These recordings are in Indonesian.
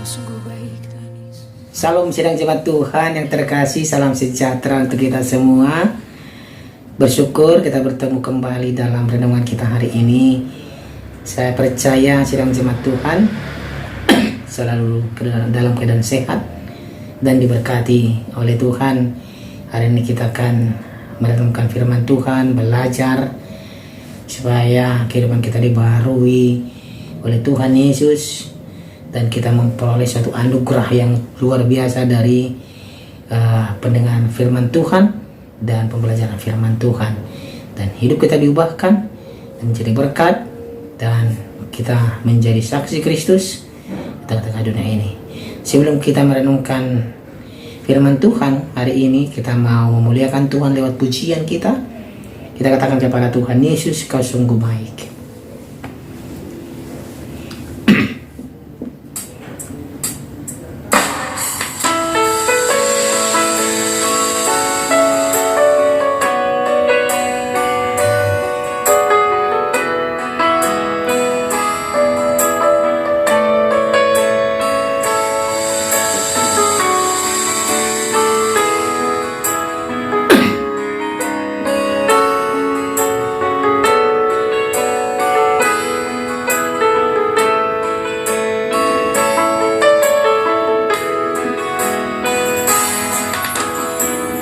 sungguh baik Tuhan Yesus. Salam sidang jemaat Tuhan yang terkasih, salam sejahtera untuk kita semua. Bersyukur kita bertemu kembali dalam renungan kita hari ini. Saya percaya sidang jemaat Tuhan selalu dalam keadaan sehat dan diberkati oleh Tuhan. Hari ini kita akan merenungkan firman Tuhan, belajar supaya kehidupan kita dibaharui oleh Tuhan Yesus dan kita memperoleh suatu anugerah yang luar biasa dari pendengaran firman Tuhan dan pembelajaran firman Tuhan, dan hidup kita diubahkan dan menjadi berkat dan kita menjadi saksi Kristus di tengah-tengah dunia ini. Sebelum kita merenungkan firman Tuhan hari ini, kita mau memuliakan Tuhan lewat pujian kita. Kita katakan kepada Tuhan, Yesus, Kau sungguh baik.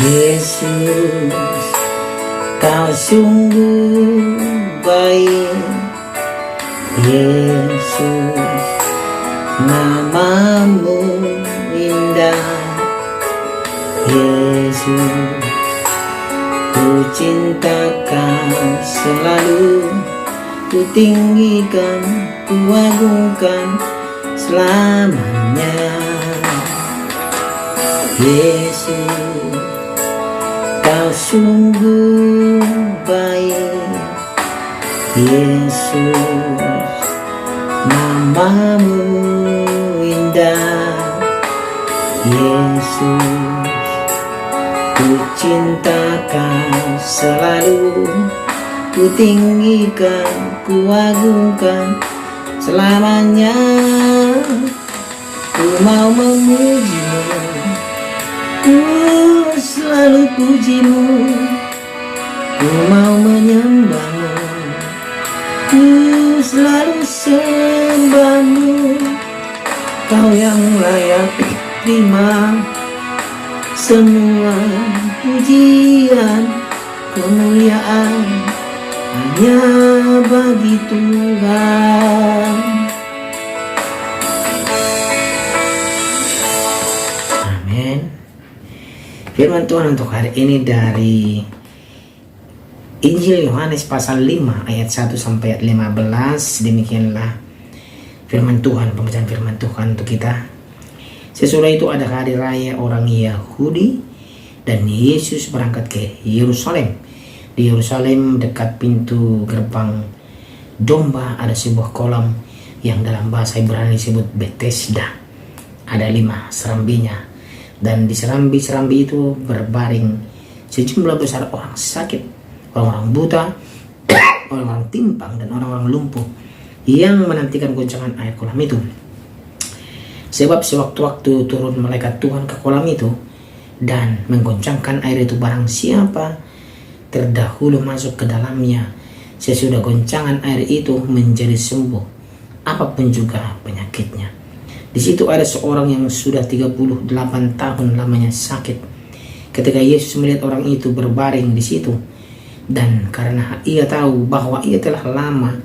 Yesus, Kau sungguh baik. Yesus, namamu indah. Yesus, ku cinta Kau selalu, ku tinggikan, ku agungkan selamanya. Yesus, Kau sungguh baik. Yesus, namamu indah. Yesus, ku cinta Kau selalu, ku tinggikan, ku agungkan selamanya. Ku mau memuji-Mu, ku selalu puji-Mu, ku mau menyembah-Mu, ku selalu sembah-Mu. Kau yang layak terima semua pujian, kemuliaan hanya bagi Tuhan. Amin. Firman Tuhan untuk hari ini dari Injil Yohanes pasal 5 ayat 1 sampai ayat 15. Demikianlah firman Tuhan, pembacaan firman Tuhan untuk kita. Sesudah itu ada hari raya orang Yahudi dan Yesus berangkat ke Yerusalem. Di Yerusalem dekat pintu gerbang domba ada sebuah kolam yang dalam bahasa Ibrani disebut Bethesda. Ada 5 serambinya, dan di serambi-serambi itu berbaring sejumlah besar orang sakit, orang-orang buta, orang-orang timpang, dan orang-orang lumpuh yang menantikan goncangan air kolam itu. Sebab sewaktu-waktu turun malaikat Tuhan ke kolam itu dan menggoncangkan air itu, barang siapa terdahulu masuk ke dalamnya sesudah goncangan air itu menjadi sembuh, apapun juga penyakitnya. Di situ ada seorang yang sudah 38 tahun lamanya sakit. Ketika Yesus melihat orang itu berbaring di situ, dan karena ia tahu bahwa ia telah lama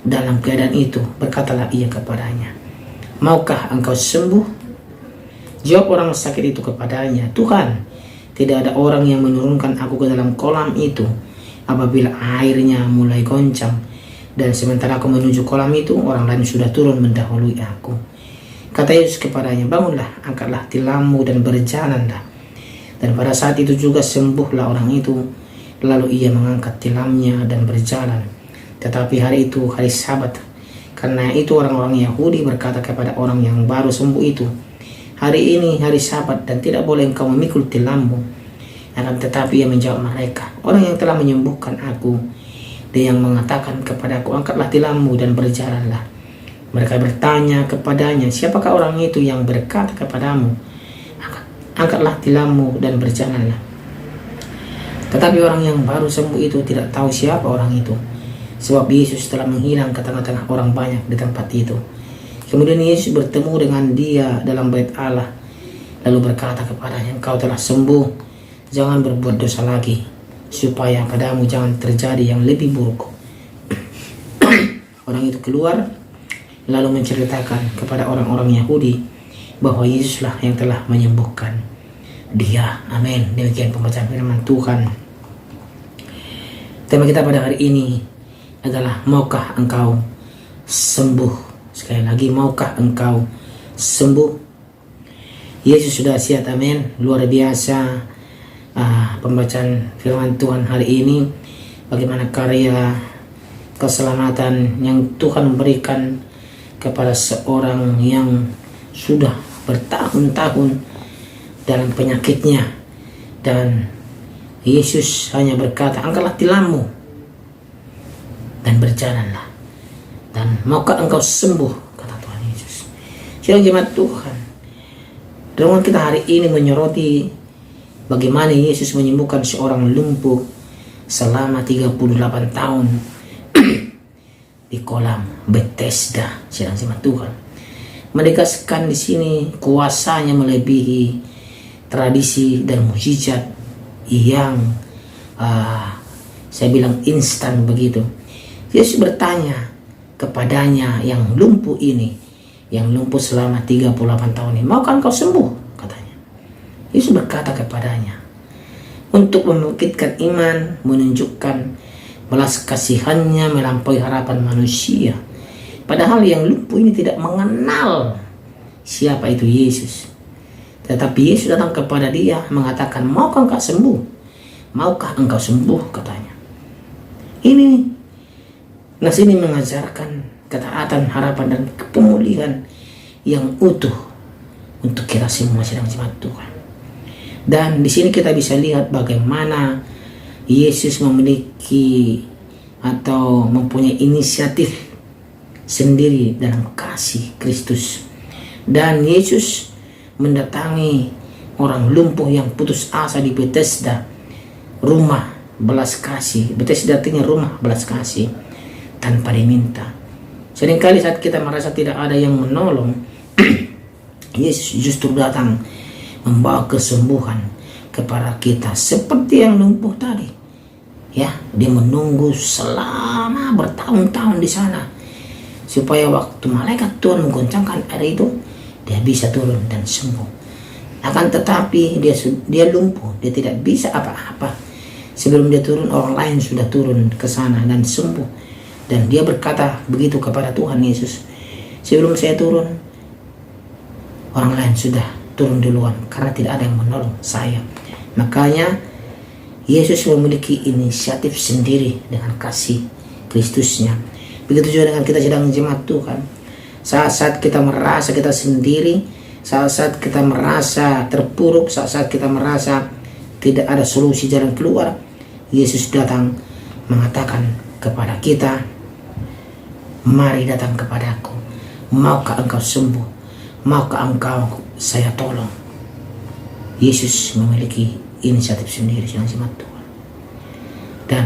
dalam keadaan itu, berkatalah ia kepadanya, "Maukah engkau sembuh?" Jawab orang sakit itu kepadanya, "Tuhan, tidak ada orang yang menurunkan aku ke dalam kolam itu apabila airnya mulai goncang, dan sementara aku menuju kolam itu, orang lain sudah turun mendahului aku." Kata Yesus kepadanya, "Bangunlah, angkatlah tilammu dan berjalanlah." Dan pada saat itu juga sembuhlah orang itu. Lalu ia mengangkat tilamnya dan berjalan. Tetapi hari itu hari Sabat. Karena itu orang-orang Yahudi berkata kepada orang yang baru sembuh itu, "Hari ini hari Sabat dan tidak boleh engkau memikul tilammu." Akan tetapi ia menjawab mereka, "Orang yang telah menyembuhkan aku, dia yang mengatakan kepadaku, angkatlah tilammu dan berjalanlah." Mereka bertanya kepadanya, siapakah orang itu yang berkata kepadamu, angkatlah tilammu dan berjalanlah. Tetapi orang yang baru sembuh itu tidak tahu siapa orang itu, sebab Yesus telah menghilang ke tengah-tengah orang banyak di tempat itu. Kemudian Yesus bertemu dengan dia dalam bait Allah, lalu berkata kepadanya, engkau telah sembuh, jangan berbuat dosa lagi, supaya padamu jangan terjadi yang lebih buruk. Orang itu keluar, lalu menceritakan kepada orang-orang Yahudi bahwa Yesuslah yang telah menyembuhkan dia. Amin. Demikian pembacaan firman Tuhan. Tema kita pada hari ini adalah maukah engkau sembuh? Sekali lagi, maukah engkau sembuh? Yesus sudah siap. Amin. Luar biasa pembacaan firman Tuhan hari ini. Bagaimana karya keselamatan yang Tuhan berikan kepada seorang yang sudah bertahun-tahun dalam penyakitnya, dan Yesus hanya berkata, angkatlah tilammu dan berjalanlah, dan maukah engkau sembuh, kata Tuhan Yesus. Sidang jemaat Tuhan, renungan kita hari ini menyoroti bagaimana Yesus menyembuhkan seorang lumpuh selama 38 tahun di kolam Bethesda. Sidang jemaat Tuhan, menegaskan di sini kuasanya melebihi tradisi dan mukjizat yang saya bilang instan begitu. Yesus bertanya kepadanya yang lumpuh ini, yang lumpuh selama 38 tahun ini, maukah engkau sembuh? Katanya. Yesus berkata kepadanya untuk membangkitkan iman, menunjukkan belas kasihannya melampaui harapan manusia. Padahal yang lumpuh ini tidak mengenal siapa itu Yesus. Tetapi Yesus datang kepada dia mengatakan, maukah engkau sembuh? Maukah engkau sembuh? Katanya. Ini nas ini mengajarkan ketaatan, harapan, dan pemulihan yang utuh untuk kita semua sedang jemaat Tuhan. Dan di sini kita bisa lihat bagaimana Yesus memiliki atau mempunyai inisiatif sendiri dalam kasih Kristus. Dan Yesus mendatangi orang lumpuh yang putus asa di Bethesda, rumah belas kasih. Bethesda artinya rumah belas kasih, tanpa diminta. Seringkali saat kita merasa tidak ada yang menolong, Yesus justru datang membawa kesembuhan kepada kita, seperti yang lumpuh tadi. Ya, dia menunggu selama bertahun-tahun di sana supaya waktu malaikat Tuhan menggoncangkan air itu, dia bisa turun dan sembuh. Akan tetapi dia lumpuh, dia tidak bisa apa-apa. Sebelum dia turun, orang lain sudah turun ke sana dan sembuh. Dan dia berkata begitu kepada Tuhan Yesus, sebelum saya turun, orang lain sudah turun duluan karena tidak ada yang menolong saya. Makanya Yesus memiliki inisiatif sendiri dengan kasih Kristusnya. Begitu juga dengan kita sedang jemaat Tuhan. Saat-saat kita merasa kita sendiri, saat-saat kita merasa terpuruk, saat-saat kita merasa tidak ada solusi jalan keluar, Yesus datang mengatakan kepada kita, mari datang kepadaku, maukah engkau sembuh, maukah engkau saya tolong. Yesus memiliki inisiatif sendiri sedang jemaat Tuhan. Dan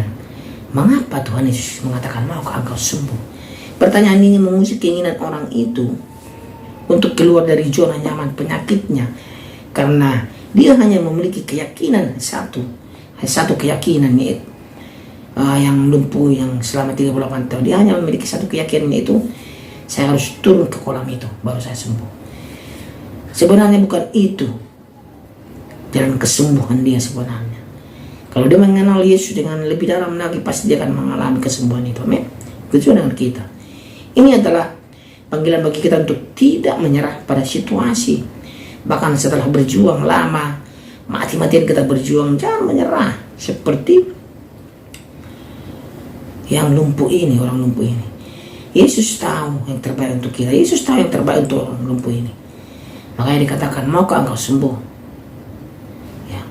mengapa Tuhan Yesus mengatakan maukah engkau sembuh? Pertanyaan ini mengusik keinginan orang itu untuk keluar dari zona nyaman penyakitnya, karena dia hanya memiliki keyakinan satu keyakinan, yaitu yang lumpuh yang selama 38 tahun, dia hanya memiliki satu keyakinan, yaitu saya harus turun ke kolam itu baru saya sembuh. Sebenarnya bukan itu jalan kesembuhan dia sebenarnya. Kalau dia mengenal Yesus dengan lebih dalam lagi, pasti dia akan mengalami kesembuhan itu. Amin. Begitu dengan kita. Ini adalah panggilan bagi kita untuk tidak menyerah pada situasi. Bahkan setelah berjuang lama, mati-matian kita berjuang, jangan menyerah. Seperti yang lumpuh ini, orang lumpuh ini. Yesus tahu yang terbaik untuk kita. Yesus tahu yang terbaik untuk orang lumpuh ini. Makanya dikatakan, maukah engkau sembuh? Ya.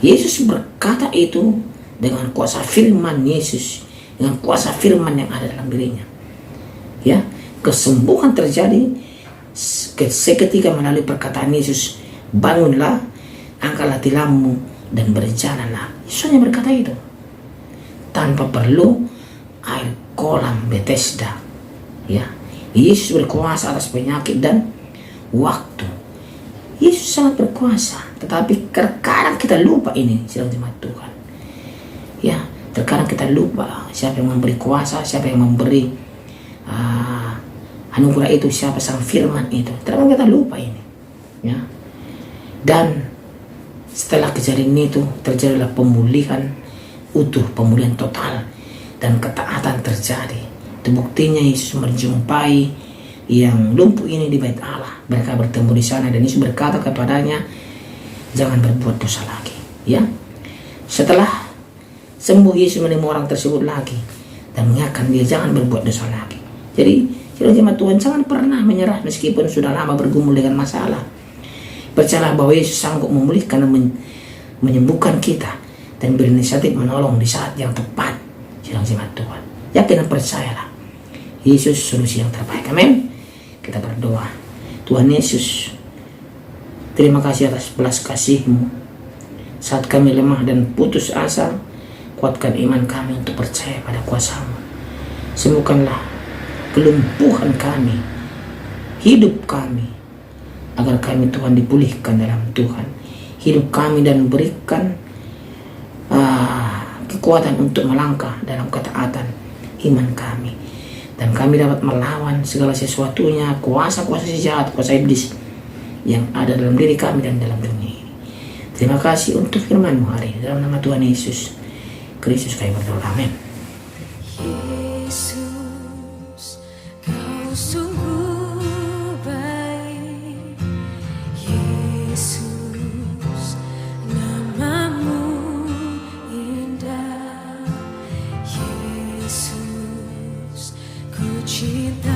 Yesus berkata itu dengan kuasa firman Yesus, dengan kuasa firman yang ada dalam dirinya. Ya, kesembuhan terjadi seketika melalui perkataan Yesus, bangunlah, angkatlah tilammu dan berjalanlah. Yesus hanya berkata itu, tanpa perlu air kolam Bethesda. Ya, Yesus berkuasa atas penyakit dan waktu. Yesus sangat berkuasa, tetapi terkadang kita lupa ini, sidang jemaat Tuhan. Ya, terkadang kita lupa siapa yang memberi kuasa, siapa yang memberi anugerah itu, siapa sang firman itu. Terkadang kita lupa ini. Ya. Dan setelah kejadian itu terjadilah pemulihan utuh, pemulihan total, dan ketaatan terjadi. Itu buktinya Yesus menjumpai yang lumpuh ini di bait Allah. Mereka bertemu di sana dan Yesus berkata kepadanya, jangan berbuat dosa lagi. Ya. Setelah sembuh, Yesus menemui orang tersebut lagi dan mengingatkan dia jangan berbuat dosa lagi. Jadi, jemaat Tuhan, jangan pernah menyerah meskipun sudah lama bergumul dengan masalah. Percayalah bahwa Yesus sanggup memulihkan dan menyembuhkan kita dan berinisiatif menolong di saat yang tepat. Jemaat Tuhan, yakin dan percayalah, Yesus solusi yang terbaik. Amin. Kita berdoa. Tuhan Yesus, terima kasih atas belas kasih-Mu. Saat kami lemah dan putus asa, kuatkan iman kami untuk percaya pada kuasa-Mu. Sembuhkanlah kelumpuhan kami, hidup kami, agar kami Tuhan dipulihkan dalam Tuhan. Hidup kami dan berikan kekuatan untuk melangkah dalam ketaatan iman kami. Dan kami dapat melawan segala sesuatunya, kuasa-kuasa jahat, kuasa iblis yang ada dalam diri kami dan dalam dunia ini. Terima kasih untuk firman-Mu hari ini. Dalam nama Tuhan Yesus Kristus kami berdoa. Amin. Yesus, Kau sungguh baik. Yesus, nama-Mu indah. Yesus, ku cinta